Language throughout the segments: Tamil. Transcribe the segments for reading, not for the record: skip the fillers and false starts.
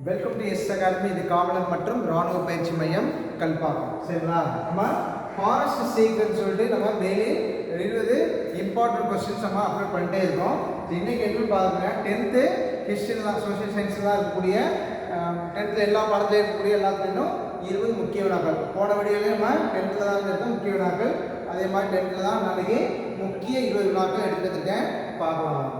Welcome to S academy. இது காவலர் மற்றும் ராணுவ பயிற்சி மையம் கல்பாக்கம். சரிங்களா? நம்ம ஃபாரஸ்ட் சீக்ரெட் சொல்லிட்டு நம்ம டெய்லி 20 இம்பார்ட்டன்ட் கொஸ்டின்ஸ் நம்ம அப்லோட் பண்ணிட்டே இருக்கோம். இன்னைக்கு எப்படி பாருங்க, 10th ஹிஸ்ட்ரி தான், சோஷியல் சயின்ஸ் தான் இருக்கக்கூடிய 10th எல்லா பாடத்துலையும் இருக்கக்கூடிய எல்லாத்துலையும் 20 முக்கிய வினாக்கள். போன வீடியோலேயே நம்ம 10th தான் இருக்க முக்கிய வினாக்கள், அதே மாதிரி 10th தான் நாளைக்கு முக்கிய 20 வினாக்கள் எடுத்துக்கிட்டேன். பார்க்கலாம்.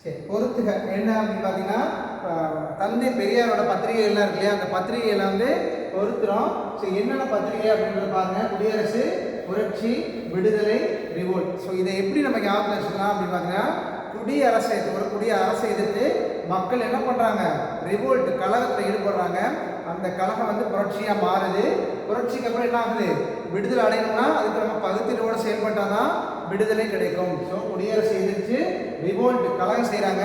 சரி, பொறுத்துக என்ன அப்படின்னு பார்த்தீங்கன்னா, தந்தை பெரியாரோட பத்திரிகைகள்லாம் இருக்கு இல்லையா, அந்த பத்திரிகைகளை வந்து பொறுத்துறோம். சரி, என்னென்ன பத்திரிகை அப்படின்றது பாருங்க. குடியரசு, புரட்சி, விடுதலை, ரிவோல்ட். ஸோ இதை எப்படி நம்ம ஞாபகம் வச்சுக்கலாம் அப்படின்னு பார்த்தீங்கன்னா, குடியரசை எதிர்த்து மக்கள் என்ன பண்ணுறாங்க, ரிவோல்ட் கழகத்தில் ஈடுபடுறாங்க. அந்த கழகம் வந்து புரட்சியாக மாறுது. புரட்சிக்கு அப்புறம் என்ன ஆகுது, விடுதலை அடையணும்னா அதுக்கு நம்ம பகுத்தறிவோடு செயல்பட்டால் தான் விடுதலை கிடைக்கும். ஸோ குடியரசு எதிர்த்து ரிவோல்ட் கழகம் செய்கிறாங்க.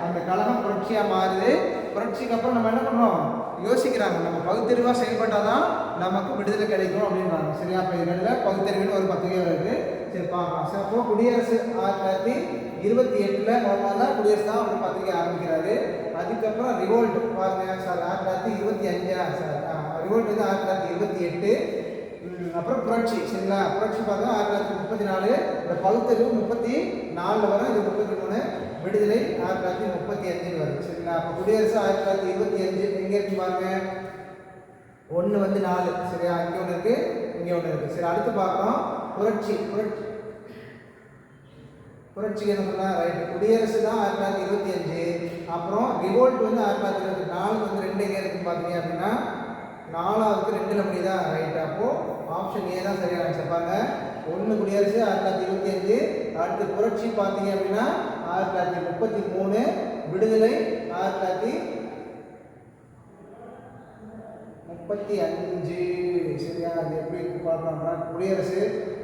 அந்த கழகம் புரட்சியாக மாறுது. புரட்சிக்கு அப்புறம் நம்ம என்ன பண்ணுறோம், யோசிக்கிறாங்க, நம்ம பகுத்தறிவாக செயல்பட்டால் தான் நமக்கு விடுதலை கிடைக்கும் அப்படின்றாங்க. சரியா? இப்போ இதில் பகுத்தறிவுன்னு ஒரு பத்திரிகை இருக்குது. சரி, பார்க்கலாம். சரி, அப்போ குடியரசு 1928 முதல்ல குடியரசு தான் ஒரு பத்திரிகை ஆரம்பிக்கிறாரு. அதுக்கப்புறம் ரிவோல்ட் பாருங்க சார், 1925 ரிவோல்ட் வந்து 1928. அப்புறம் புரட்சி. சரிங்களா? புரட்சி பார்த்தா 1934. இந்த பகுத்தறிவு 34 வரும், இது 33. விடுதலை 1935 வருது. சரிங்களா? அப்போ குடியரசு 1925 எங்கே இருக்கு பாருங்க, 1 வந்து 4. சரியா? இங்கே ஒன்று இருக்கு, இங்கே ஒன்று இருக்கு. சரி, அடுத்து பார்க்குறோம் புரட்சி. புரட்சிக்கு என்ன சொன்னா, ரைட், குடியரசு தான் 1925. அப்புறம் ரிவோல்ட் வந்து 1924 வந்து 2 எங்கே இருக்குன்னு பார்த்தீங்க அப்படின்னா, 4வது 2ல் முடியுதா? ரைட். அப்போது ஆப்ஷன் ஏ தான் சரியான ஆன்சர். பாருங்க, 1 குடியரசு 1925, அடுத்து புரட்சி பார்த்தீங்க அப்படின்னா 1933, விடுதலை 1935. சரியா? அது எப்படி பார்க்கணும்னா, குடியரசு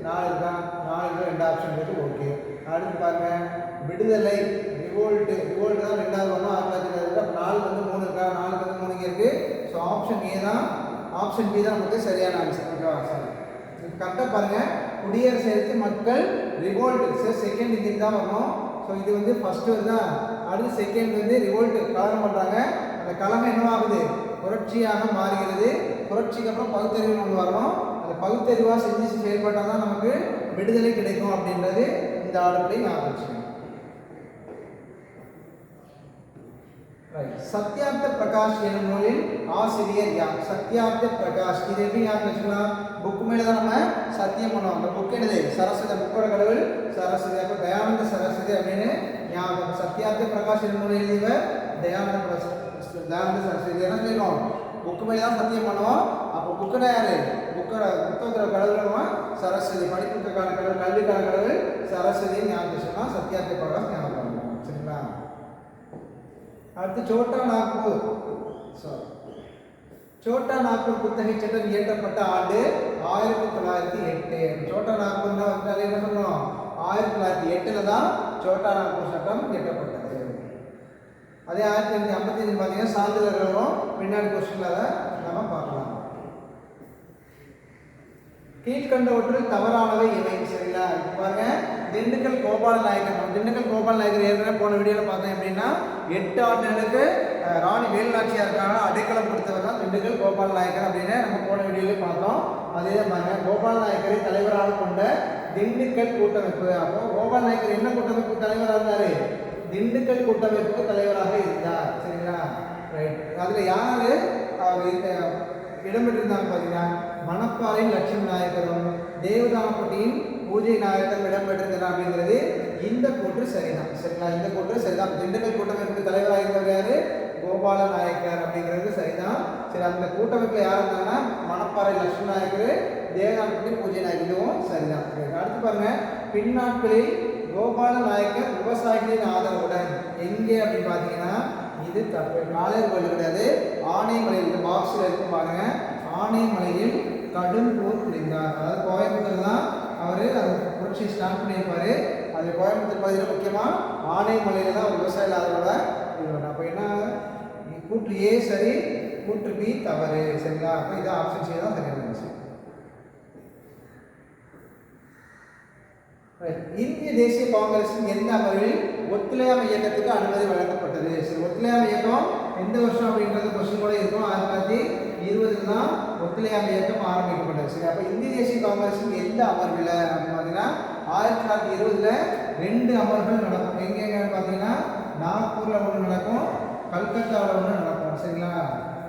4 இருக்கா, 4 2 ஆப்ஷன் இருக்குது. ஓகே. அடுத்து பாருங்க, விடுதலை ரிவோல்ட் தான் 2வது வரணும். 1930. 4 வந்து 3 இருக்கா, 4 வந்து 3 இங்கே இருக்குது. ஸோ ஆப்ஷன் ஏ தான், ஆப்ஷன் பி தான் நமக்கு சரியான ஆன்சர். ஓகேவா? சரி, கரெக்டாக பாருங்கள். குடியரசு எடுத்து மக்கள் ரிவோல்ட், செகண்ட் இது தான் வரணும். ஸோ இது வந்து ஃபர்ஸ்ட் வருதா, அடுத்து செகண்ட் வந்து ரிவோல்ட் கலகம் பண்ணுறாங்க. அந்த கலகம் என்னவாகுது, புரட்சியாக மாறுகிறது. புரட்சிக்கு அப்புறம் பகுத்தறிவு ஒன்று வரணும். அந்த பகுத்தறிவாக செஞ்சு செயல்பட்டால் தான் நமக்கு விடுதலை கிடைக்கும் அப்படின்றது இந்த ஆர்டர்படி நான் வச்சுக்கேன். சத்யார்த்த பிரகாஷ் எனும் நூலின் ஆசிரியர் யார்? சத்யார்த்த பிரகாஷ். இது எப்படி ஞாபகம் வச்சுக்கலாம், புக் மேலே தான் நம்ம சத்தியம் பண்ணுவோம். அந்த புக் என்னது, சரஸ்வதி, புக்கோட கடவுள் சரஸ்வதி. அப்போ தயானந்த சரஸ்வதி அப்படின்னு ஞாபகம். சத்யார்த்த பிரகாஷ் எனும் நூல் எழுதியவர் தயானந்த சரஸ்வதி. என்ன சொல்லிடுவோம், புக்கு மேலே தான் சத்தியம் பண்ணுவோம். அப்போ புக்குனா யாரு, புத்தகத்தோட கடவுள் சரஸ்வதி. படிப்புக்கான கடவுள், கல்விக்கான கடவுள் சரஸ்வதின்னு ஞாபகம் வச்சுக்கலாம். சத்யார்த்த பிரகாஷ் ஞாபகம் பண்ணுவோம். சரிங்களா? அடுத்து சோட்டா நாக்பூர் குத்தகை சட்டம் இயற்றப்பட்ட ஆண்டு 1908. சோட்டா நாக்பூர்னா வந்து என்ன சொல்லணும், 1908 தான் சோட்டா நாக்பூர் சட்டம் இயற்றப்பட்டது. அதே 1955 பார்த்தீங்கன்னா சான்றிதழ்கள் வரும். பின்னாடி கொஸ்டின்ல அதை நம்ம பார்க்கலாம். கீழ்கண்டவற்றில் தவறானவை இவை. சரிங்களா? பாருங்க, திண்டுக்கல் கோபால நாயக்கர். திண்டுக்கல் கோபால நாயக்கர் ஏற்கனவே போன வீடியோவில் பார்த்தேன் அப்படின்னா, 8 ஆண்டுகளுக்கு ராணி வேலுநாச்சியாருக்கான அடைக்கலம் கொடுத்தவர் தான் திண்டுக்கல் கோபால நாயக்கர் அப்படின்னு நம்ம போன வீடியோவில் பார்த்தோம். அதே பாருங்க, கோபால நாயக்கரை தலைவராக கொண்ட திண்டுக்கல் கூட்டமைப்பு. அப்போ கோபால நாயக்கர் என்ன கூட்டமைப்பு தலைவராக இருந்தாரு, திண்டுக்கல் கூட்டமைப்புக்கு தலைவராக இருந்தார். சரிங்களா? ரைட். அதில் யாரு இடம்பெற்றிருந்தாங்க பார்த்தீங்கன்னா, மணப்பாறையின் லட்சுமி நாயக்கரும் தேவதானப்பட்டியின் பூஜை நாயக்கரும் இடம்பெற்றிருந்தார் அப்படிங்கிறது இந்த கூற்று சரிதான். சரிங்களா? இந்த கூற்று சரிதான். திண்டுக்கல் கூட்டமைப்புக்கு தலைவராக இருந்தவர் யாரு, கோபால நாயக்கர் அப்படிங்கிறது சரிதான். சரி, அந்த கூட்டமைப்பில் யார் இருந்தாங்கன்னா மணப்பாறை லட்சுமி நாயக்கர், தேவதானப்பட்டி பூஜை நாயக்கர், இதுவும் சரிதான். அடுத்து பாருங்க, பின்னாட்களில் கோபால நாயக்கர் விவசாயிகளின் ஆதரவுடன் எங்கே அப்படின்னு பார்த்தீங்கன்னா, இது தப்பு. காளையர் கோயில் கிடையாது, ஆனைமலையில். இந்த பாக்ஸில் இருக்கும் பாருங்க, ஆனைமலையில் கடும் போர் புரிந்தார். அதாவது கோயம்புத்தூர் தான் அவர் அந்த புரட்சி ஸ்டார்ட் பண்ணியிருப்பார். அது கோயம்புத்தூர் பகுதியில் முக்கியமாக ஆனைமலையில் தான் ஒரு விவசாயிகள் ஆதரவோட இது. அப்போ என்ன, கூற்று ஏ சரி, கூற்று பி தவறு. சரிங்களா? அப்போ இது ஆப்ஷன் சி தான் சரியான ஆன்சர். இந்திய தேசிய காங்கிரஸின் எந்த அமர்வில் ஒத்துழையாமை இயக்கத்துக்கு அனுமதி வழங்கப்பட்டது. சரி, ஒத்துழையாமை இயக்கம் எந்த வருஷம் அப்படின்றது கொஸ்டின் கூட இருக்கும். 1920 தான் ஒத்துழையாமை இயக்கம் ஆரம்பிக்கப்பட்டது. சரி, அப்போ இந்திய தேசிய காங்கிரஸுக்கு எந்த அமர்வில் அப்படின்னு பார்த்தீங்கன்னா 1920 2 அமர்வுகள் நடக்கும். எங்கெங்கன்னு பார்த்தீங்கன்னா நாக்பூரில் ஒன்று நடக்கும், கல்கத்தாவில் ஒன்று நடக்கும். சரிங்களா?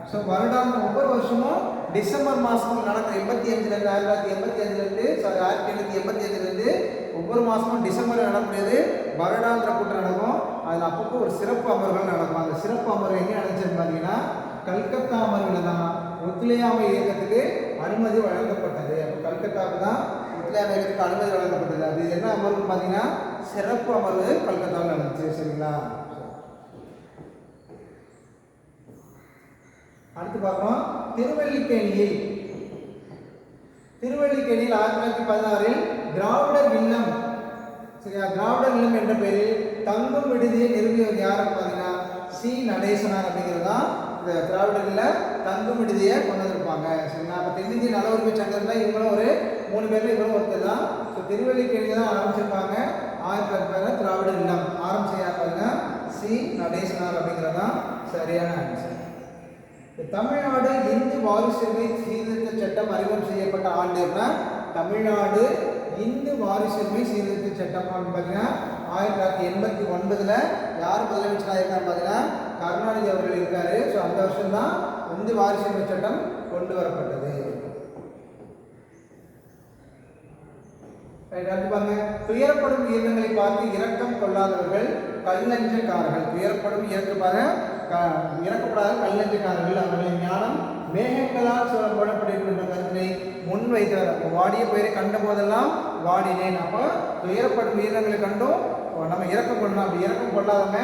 ஸோ வருடாந்திரம் ஒவ்வொரு வருஷமும் டிசம்பர் மாதம் நடக்கும். 1985 1985 ஒவ்வொரு மாதமும் டிசம்பரில் நடக்கூடியது வருடாந்திர கூட்டம் நடக்கும். அதில் அப்பப்போ ஒரு சிறப்பு அமர்வுகள் நடக்கும். அந்த சிறப்பு அமர்வு எங்கே நடந்துச்சுன்னு பார்த்தீங்கன்னா கல்கத்தா அமர்வில் தான் ஒத்துழையாமை இயக்கத்துக்கு அனுமதி வழங்கப்பட்டது. அப்போ கல்கத்தாவுக்கு தான் ஒத்துழையாமை இயக்கத்துக்கு அனுமதி வழங்கப்பட்டது. அது என்ன அமர்வுன்னு பார்த்தீங்கன்னா சிறப்பு அமர்வு கல்கத்தாவில் நடந்துச்சு. சரிங்களா? அடுத்து பார்க்கலாம். திருவல்லிக்கேணியில் 1916 திராவிடர் இல்லம், சரியா, திராவிடர் இல்லம் என்ற பெயரில் தங்கும் விடுதியை நிறுவியவர் யாருன்னு பார்த்தீங்கன்னா சி நடேசனார் அப்படிங்கிறது தான் இந்த திராவிடர் இல்ல தங்கும் விடுதியை கொண்டு வந்திருப்பாங்க. சரிங்களா? அப்போ தென்னிந்திய நல உரிமை சங்கம் தான் இவங்களும் ஒரு 3 பேர்ல இவங்களும் ஒருத்தர் தான். ஸோ திருவல்லிக்கேணியில் தான் ஆரம்பிச்சிருப்பாங்க. 1916 திராவிடர் இல்லம் ஆரம்பிச்சு யார் பார்த்தீங்கன்னா சி நடேசனார் அப்படிங்கிறது தான் சரியான ஆன்சர். தமிழ்நாடு இந்து வாரிசுரிமை சீர்திருத்த சட்டம் அறிமுகம் செய்யப்பட்ட ஆண்டுனா தமிழ்நாடு இந்து வாரிசுரிமை சீர்திருத்த சட்டம் பார்த்தீங்கன்னா 1989 யார் முதலமைச்சராக இருக்கான்னு பார்த்தீங்கன்னா கருணாநிதி அவர்கள் இருக்காரு. ஸோ அந்த வருஷம் தான் இந்து வாரிசுரிமை சட்டம் கொண்டு வரப்பட்டது. துயரப்படும் உயிரினங்களை பார்த்து இரக்கம் கொள்ளாதவர்கள் கல்லஞ்சக்காரர்கள். துயரப்படும் இறக்கப்படாத கல்லஞ்சக்காரர்கள் அவர்களின் ஞானம் மேகங்களால் போடப்பட்டிருக்கின்ற கருத்தினை முன் வைத்தவர். அப்போ வாடிய பயிரை கண்ட போதெல்லாம் வாடினேன். அப்போ துயரப்படும் உயிரினங்களை கண்டும் நம்ம இறக்கம் கொள்ளலாம். அப்படி இறக்கம் கொள்ளாதவங்க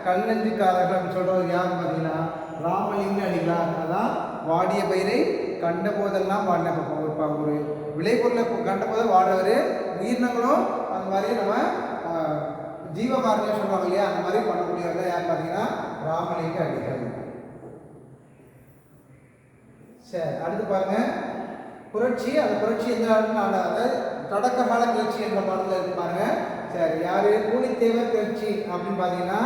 கல்லஞ்சுக்காரர்கள் அப்படின்னு சொல்றவர் யார் பார்த்தீங்கன்னா ராமலிங்க அடிகளார். அதான் வாடிய பயிரை கண்ட போதெல்லாம் வாடின. ஒரு விளைபொருளை கண்ட போது வாடுறவர், உயிரினங்களும் அந்த மாதிரி நம்ம ஜீவகாரணியம் சொல்லுவாங்க இல்லையா, அந்த மாதிரி பண்ணக்கூடியவர்கள் யார் பார்த்தீங்கன்னா ராமலிங்க அடிகள். சரி, அடுத்து பாருங்க புரட்சி. அந்த புரட்சி எந்த அதாவது தொடக்க கால கிளர்ச்சி என்ற பாடத்தில் இருக்கு பாருங்க. சரி, யாரு பூலித்தேவர் கிளர்ச்சி அப்படின்னு பார்த்தீங்கன்னா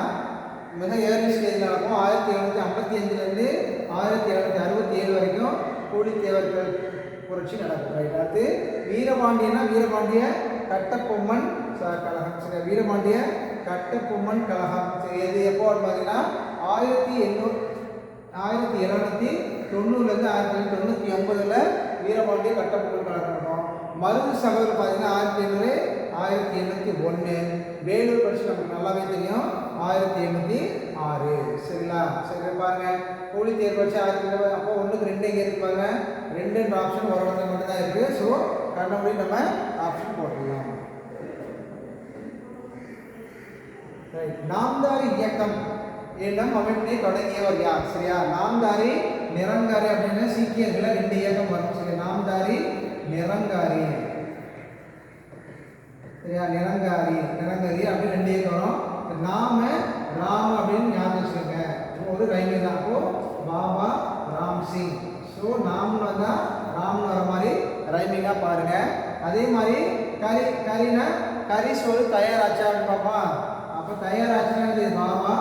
மிக ஏர்லி ஸ்டேஜில் நடக்கும். 1755 1767 வரைக்கும் பூலித்தேவர் புரட்சி நடக்கும். ரைட். அடுத்து வீரபாண்டியனா வீரபாண்டிய கட்டபொம்மன் கழகம். சரி, வீரபாண்டிய கட்டபொம்மன் கழகம். சரி, எது எப்போ பார்த்தீங்கன்னா 1790 1999 வீரபாண்டிய கட்டபொம்மன் கழகம் இருக்கும். மருது சகோதரர் பார்த்தீங்கன்னா 1801. வேலூர் பரிசு நமக்கு நல்லாவே தெரியும் 1806. சரிங்களா? சரி பாருங்க, போலி தேர்வு வச்சு 1900. அப்போ 1க்கு 2 எங்கே இருப்பாங்க? 2 ஆப்ஷன் ஒரு இடத்துல மட்டும் தான் இருக்கு. ஸோ கண்டபடி நம்ம ஆப்ஷன் போட்டுடலாம். நாம்தாரி இயக்கம் என்னும் அமைப்பினை தொடங்கியவர் யார்? சரியா? நாம்தாரி நிரங்காரி அப்படின்னு சீக்கியர்களை 2 இயக்கம் வரும். சரியா? நாம்தாரி நிரங்காரி. சரியா? நிரங்காரி அப்படி 2 இயக்கம் வரும். நாம ராம அப்படின்னு ஞாபகம் வச்சுக்கோங்க. ஒரு ரைமே தான். அப்போ பாபா ராம் சிங். ஸோ நாம்னு வந்தால் ராம்னு வர மாதிரி ரைமிங்காக பாருங்க. அதே மாதிரி கரி சோறு தயாராச்சான்னு பார்ப்பா. அப்போ தயாராச்சுன்னா இது பாபா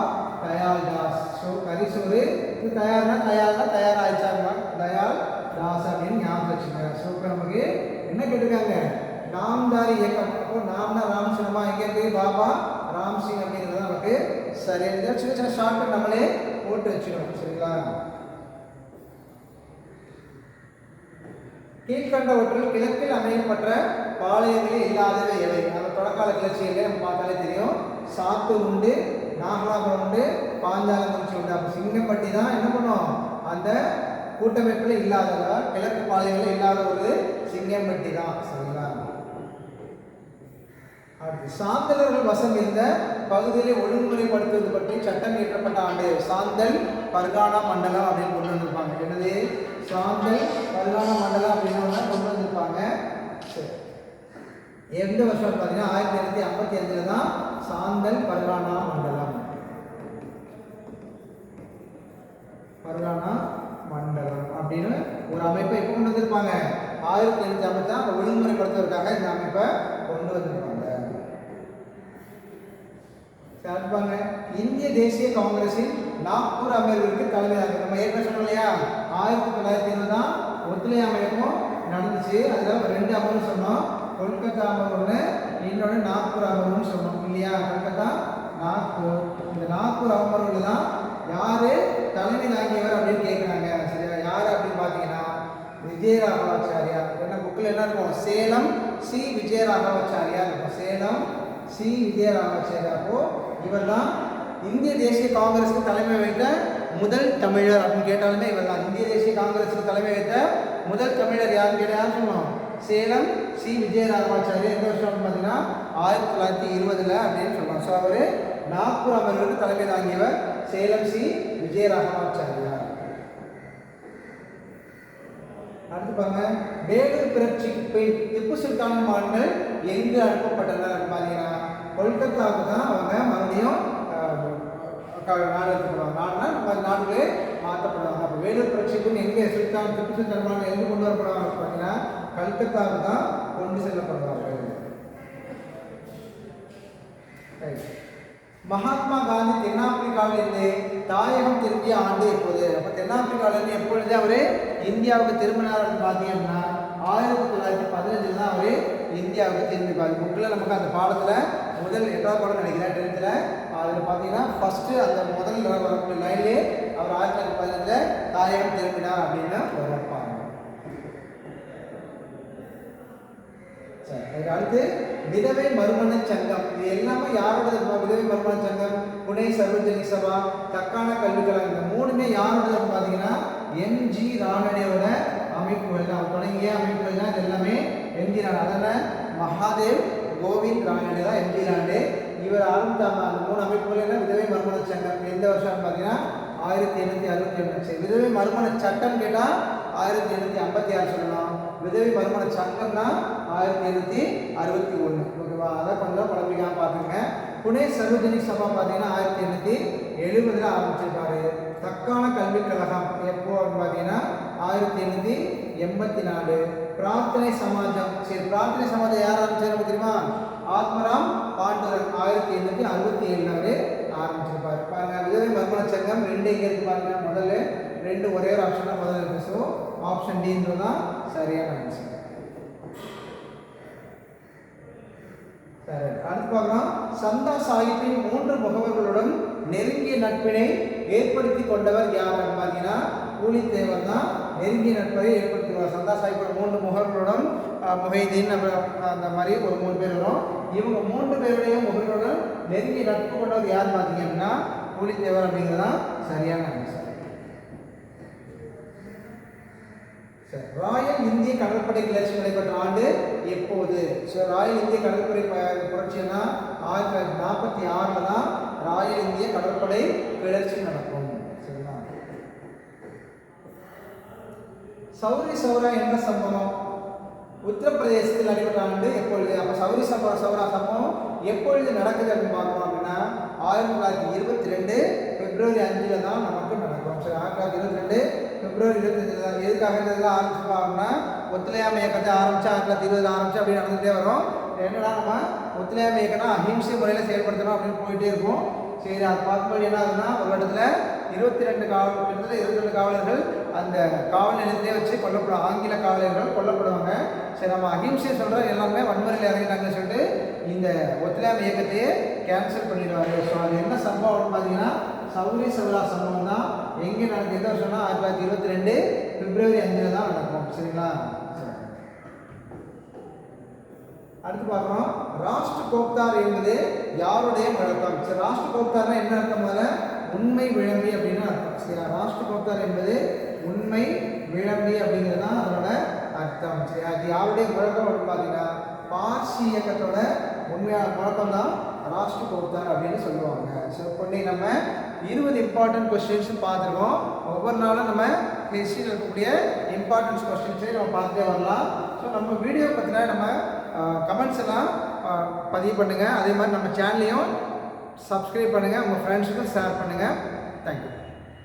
தயால் தாஸ். ஸோ கரி சோறு இது தயாராச்சாங்க தயால் தாஸ் அப்படின்னு ஞாபகம் வச்சுக்கோங்க. ஸோ இப்போ நமக்கு என்ன கேட்டிருக்காங்க? நாம்தாரி இயக்கம். அப்போ நாம்னா ராம் சின்னமா எங்கே இருக்கு? பாபா ராம் சிங் அப்படிங்கிறது நமக்கு சரியாக சின்ன சின்ன ஷார்ட்கட் நம்மளே போட்டு வச்சுக்கணும். சரிங்களா? கீழ்கண்டவற்றில் கிழக்கில் அமையப்பட்ட பாளையங்களில் இல்லாதவை எவை? அந்த தொடக்கால கிளர்ச்சியிலே நம்ம பார்த்தாலே தெரியும். சாத்தூர் உண்டு, நாகலாபுரம் உண்டு, பாஞ்சாலங்குறிச்சி உண்டு. அப்போ சிங்கம்பட்டி தான் என்ன பண்ணும்? அந்த கூட்டமைப்பில் இல்லாததா கிழக்கு பாளையங்களில் இல்லாத ஒரு சிங்கம்பட்டி தான். சரிங்களா? சாந்தலர்கள் வசம் இருந்த பகுதியில் ஒழுங்குமுறைப்படுத்துவது பற்றி சட்டம் இயற்றப்பட்ட ஆண்டு சாந்தல் பர்கானா மண்டலம் அப்படின்னு கொண்டு வந்திருப்பாங்க. என்னது? சாந்தல் பர்கானா மண்டலம் அப்படின்னு கொண்டு வந்திருப்பாங்க. சரி, எந்த வருஷம் பார்த்தீங்கன்னா 1955 தான் சாந்தல் பர்கானா மண்டலம் அப்படின்னு ஒரு அமைப்பை எப்போ கொண்டு வந்திருப்பாங்க? 1950 தான் ஒழுங்குமுறைப்படுத்துவதற்காக இந்த அமைப்பை கொண்டு வந்திருப்பாங்க. தேசிய காங்கிரஸின் நாக்பூர் அமர்விற்கு தலைமையாக நம்ம ஏற்கனவே சொன்னோம் இல்லையா 1920 தான் ஒத்துழையாமை இயக்கம் நடந்துச்சு. அதில் 2 அமர்வு சொன்னோம். கொல்கத்தா அமர்வுன்னு இன்னொன்று நாக்பூர் அமர்வுன்னு சொன்னோம் இல்லையா. கொல்கத்தா நாக்பூர். இந்த நாக்பூர் அமர்வில் தான் யார் தலைமை தாங்கியவர் அப்படின்னு கேட்குறாங்க. சரியா, யார் அப்படின்னு பார்த்தீங்கன்னா விஜயராகவாச்சாரியார். என்ன புக்கில் என்ன இருக்கும், சேலம் சி விஜயராகவாச்சாரியார் இருக்கும். சேலம் சி விஜயராகவாச்சாரியார். அப்போ இவர் தான் இந்திய தேசிய காங்கிரஸுக்கு தலைமை வைத்த முதல் தமிழர் அப்படின்னு கேட்டாலுமே இவர் தான். இந்திய தேசிய காங்கிரஸுக்கு தலைமை வைத்த முதல் தமிழர் யாருன்னு கேட்டால் யார் சொல்லணும், சேலம் சி விஜயராகவாச்சாரியார். எந்த வருஷம் பார்த்தீங்கன்னா 1920 அப்படின்னு சொல்லுவாங்க. ஸோ அவர் நாக்பூர் அமர்வுக்கு தலைமை தாங்கியவர் சேலம் சி விஜயராகவாச்சாரியார். அடுத்து பாருங்க, வேலூர் புரட்சிக்கு போய் திப்பு சுல்தான் மான்கள் எங்கு அனுப்பப்பட்டனர் பார்த்தீங்கன்னா கொல்கத்தாவுக்கு தான் அவங்க மறுபடியும் நாடு எடுத்துப்படுவாங்க. நாடுனா நம்ம நாடுகளே மாற்றப்படுவாங்க. அப்போ வேலூர் புரட்சிக்கு எங்கே சுல்தான் திப்பு சுல்தான் மான்கள் எங்கே கொண்டு வரப்படுவாங்க பார்த்தீங்கன்னா கல்கத்தாவுக்கு தான் கொண்டு செல்லப்படுவார்கள். மகாத்மா காந்தி தென்னாப்பிரிக்காவில் இருந்து தாயகம் திரும்பிய ஆண்டு எப்போது? அப்போ தென்னாப்பிரிக்காவிலிருந்து எப்பொழுது அவர் இந்தியாவுக்கு திரும்பினார் பார்த்தீங்கன்னா 1915 தான் அவர் இந்தியாவுக்கு திரும்பிப்பார். புக்கில் நமக்கு அந்த பாடத்தில் முதல் 8வது பாடம் நினைக்கிறேன் 10th. அதில் பார்த்தீங்கன்னா ஃபஸ்ட்டு அந்த முதல் வரக்கூடிய லைன்லேயே அவர் 1915 தாயகம் திரும்பினார் அப்படின்னு வரப்பாங்க. சரி, அடுத்து விதவை மறுமண சங்கம். இது எல்லாமே யாரோடது? விதவை மறுமண சங்கம், புனே சர்வஜனி சபா, தக்கான கல்விக்கழகம், இந்த 3மே யாரோடதுன்னு பார்த்தீங்கன்னா எம்ஜி ராணடையோட அமைப்புகள் தான். தொடங்கிய அமைப்புகள் தான். இது எல்லாமே எம்ஜி ராணே. அதனால் மகாதேவ் கோவிந்த் ராணடே தான் எம்ஜி ராணே. இவர் ஆரம்பித்தாங்க அந்த 3 அமைப்புகள். என்ன விதவை மறுமண சங்கம் எந்த வருஷம்னு பார்த்தீங்கன்னா 1861. விதவை மறுமண சட்டம் கேட்டால் 1856 சொல்லலாம். விதவை மறுமண சங்கம்னா 1861. ஓகேவா, அதை கொஞ்சம் குழம்பிக்காம பார்த்துங்க. புனே சர்வஜனி சபா பார்த்தீங்கன்னா 1870 ஆரம்பிச்சிருப்பாரு. தக்கான கல்விக் கழகம் எப்போ பார்த்தீங்கன்னா 1884. பிரார்த்தனை சமாஜம். சரி, பிரார்த்தனை சமாஜம் யார் ஆரம்பிச்சாரு தெரியுமா? ஆத்மராம் பாண்டுரங் 1867 ஆரம்பிச்சிருப்பாரு. பாருங்க, விதவை மறுமண சங்கம் 2 எங்கே இருக்கு பாருங்க. முதல்ல 2 ஒரே ஒரு ஆப்ஷன் தான் முதல்ல இருக்கு. ஸோ ஆப்ஷன் டின்றது தான் சரியான ஆன்சர். சரி, அடுத்து பார்க்கலாம். சந்தா சாஹிப்பின் 3 முகவர்களுடன் நெருங்கிய நட்பினை ஏற்படுத்தி கொண்டவர் யார் பார்த்தீங்கன்னா பூலித்தேவர் தான் நெருங்கிய நட்பை ஏற்படுத்துவார். சந்தா சாஹிப்போட 3 முகவர்களுடன் முஹைதீன் அந்த மாதிரி ஒரு 3 பேர் வரும். இவங்க 3 பேருடைய முகவர்களுடன் நெருங்கிய நட்பு கொண்டவர் யார் பார்த்தீங்க அப்படின்னா பூலித்தேவர் அப்படிங்கிறதான் சரியான ஆன்சர். ராயல் இந்திய கடற்படை கிளர்ச்சி நடைபெற்ற ஆண்டு எப்போது? ஸோ ராயல் இந்திய கடற்படை புரட்சினா 1946 தான் ராயல் இந்திய கடற்படை கிளர்ச்சி நடக்கும். சரிங்களா? சௌரி சௌரா என்ற சம்பவம் உத்தரப்பிரதேசத்தில் நடைபெற்ற ஆண்டு எப்பொழுது? அப்போ சௌரி சௌரா சம்பவம் எப்பொழுது நடக்குது அப்படின்னு பார்க்கணும் அப்படின்னா 1922 பிப்ரவரி 5 தான் நமக்கு நடக்கும். சரி, 1922 பிப்ரவரி 25 தான். எதுக்காக இதெல்லாம் ஆரம்பிச்சுப்பாங்கன்னா ஒத்துழையாமை இயக்கத்தை ஆரம்பித்து 1920 ஆரம்பிச்சு அப்படி நடந்துகிட்டே வரும். என்னடா நம்ம ஒத்துழையாமை இயக்கம்னா அஹிம்சை முறையில் செயல்படுத்தணும் அப்படின்னு போயிட்டே இருக்கும். சரி, அது பார்க்கும்போது என்ன ஆகுதுன்னா ஒரு இடத்துல 22 காவலர்கள் அந்த காவல் நிலையத்திலே வச்சு கொல்லப்படும். ஆங்கில காவலர்கள் கொல்லப்படுவாங்க. சரி, நம்ம அஹிம்சை சொல்கிற எல்லாமே வன்முறையில் இறங்கிட்டாங்கன்னு சொல்லிட்டு இந்த ஒத்துழையாமை இயக்கத்தையே கேன்சல் பண்ணிடுவாங்க. ஸோ அது என்ன சம்பவம்னு பார்த்தீங்கன்னா சௌரி சௌரா சம்பவம் தான். எங்கே நடக்குது? எந்த வருஷம்னா 1922 பிப்ரவரி 5 தான் நடக்கும். சரிங்களா? அடுத்து பார்க்கணும். ராஷ்டிர கோப்தார் என்பது யாருடைய முழக்கம்? சரி, ராஷ்டிர கோப்தார்னா என்ன அர்த்தம்? முதல்ல உண்மை விளம்பி அப்படின்னு அர்த்தம். சரி, ராஷ்டிர கோப்தார் என்பது உண்மை விளம்பி அப்படிங்கிறது தான் அதோட அர்த்தம். சரி, அது யாருடைய முழக்கம் அப்படின்னு பார்த்தீங்கன்னா பார்சி இயக்கத்தோட உண்மையான முழக்கம் தான் ராஷ்டிர கோப்தார் அப்படின்னு சொல்லுவாங்க. ஸோ பொண்ணை நம்ம 20 இம்பார்ட்டன்ட் கொஸ்டின்ஸும் பார்த்துருக்கோம். ஒவ்வொரு நாளும் நம்ம ஹிஸ்ட்ரியில் இருக்கக்கூடிய இம்பார்ட்டன்ஸ் கொஸ்டின்ஸே நம்ம பார்த்துட்டே வரலாம். ஸோ நம்ம வீடியோ பற்றின நம்ம கமெண்ட்ஸ் எல்லாம் பதிவு பண்ணுங்கள். அதே மாதிரி நம்ம சேனலையும் சப்ஸ்கிரைப் பண்ணுங்கள். உங்கள் ஃப்ரெண்ட்ஸுக்கும் ஷேர் பண்ணுங்கள்.